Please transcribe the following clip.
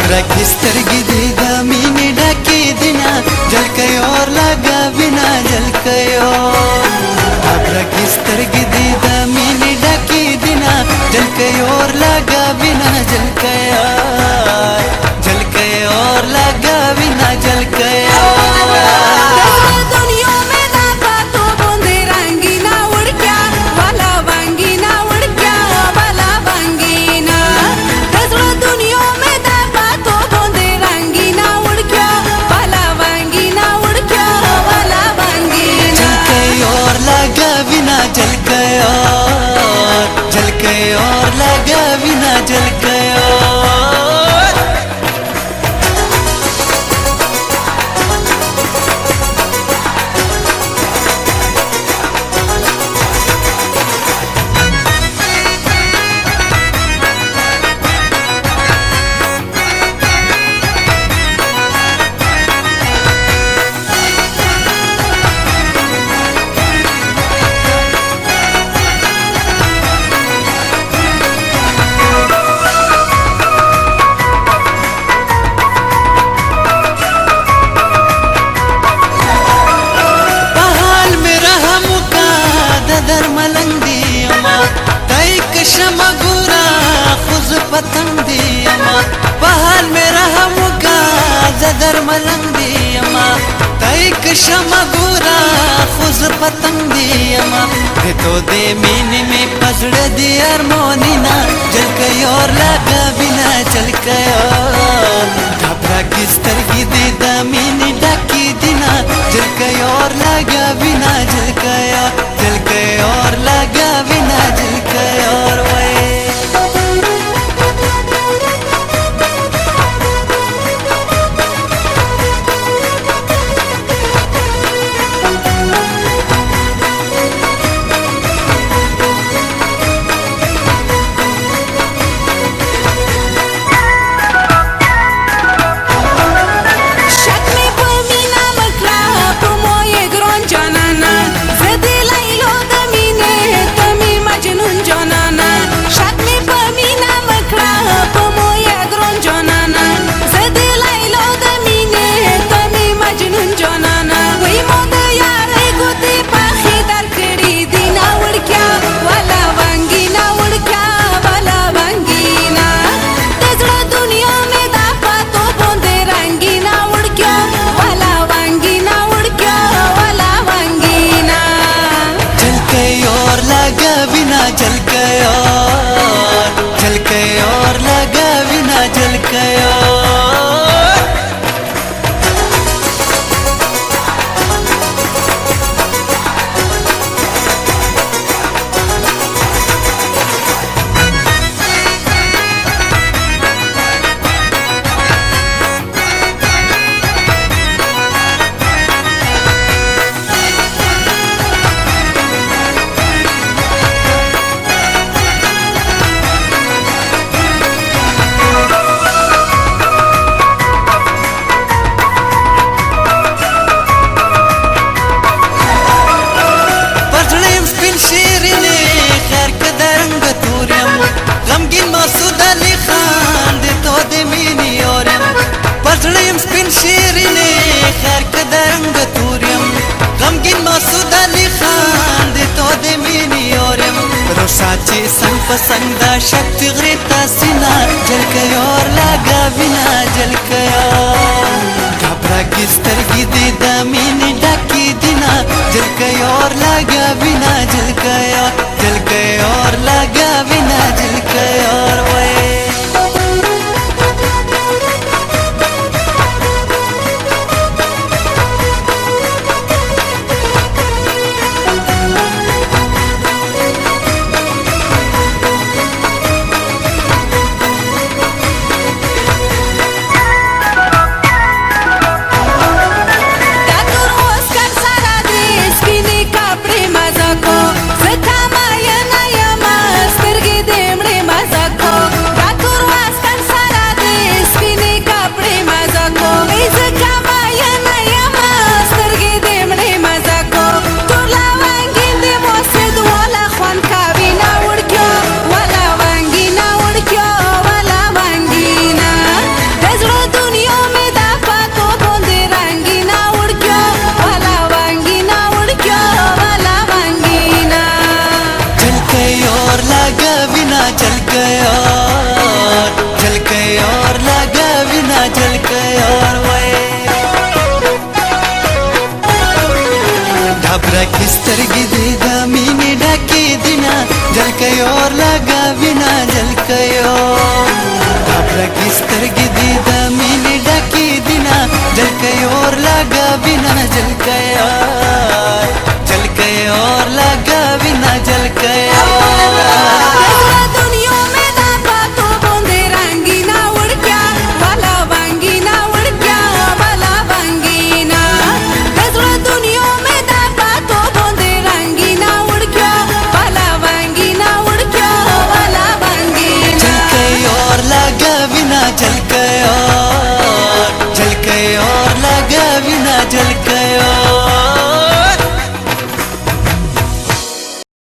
घबरा किस्तर गिदी दामिनी डाके दिना जलकयो और लगा बिना जलकयो घबरा किस्तर गिदी दामिनी डाके दिना जलकयो और लगा बिना जलकया जलकयो और लगा बिना जलकया जलकयो और लगा बिना जलकयो शमगुरा खुज पतंग दियमा पहाल में रहा मुका जदर मलंग दियमा तैक शमगुरा खुज पतंग दियमा तो दे मीन में पसड़ दियर मोनिना जलकयो और लगा बिना जलकयो घबरा किस्तर की दे दामिनी डाकी दिना जलकयो और लगा बिना जलकयो जलकयो और लगा बिना जलकयो और जलकयो जलकयो और लगा बिना जलकयो साचे संग पसंदा शक्ति ग्रेता सिना जलकयो और लगा बिना जलकयो घबरा किस्तर की दे दामिनी डाकी दिना जलकयो और लगा बिना जलकयो जलकयो और लगा बिना जलकयो और रगी स्तरगी दी द मीने डाकी दिना जल के और लगा बिना जल के और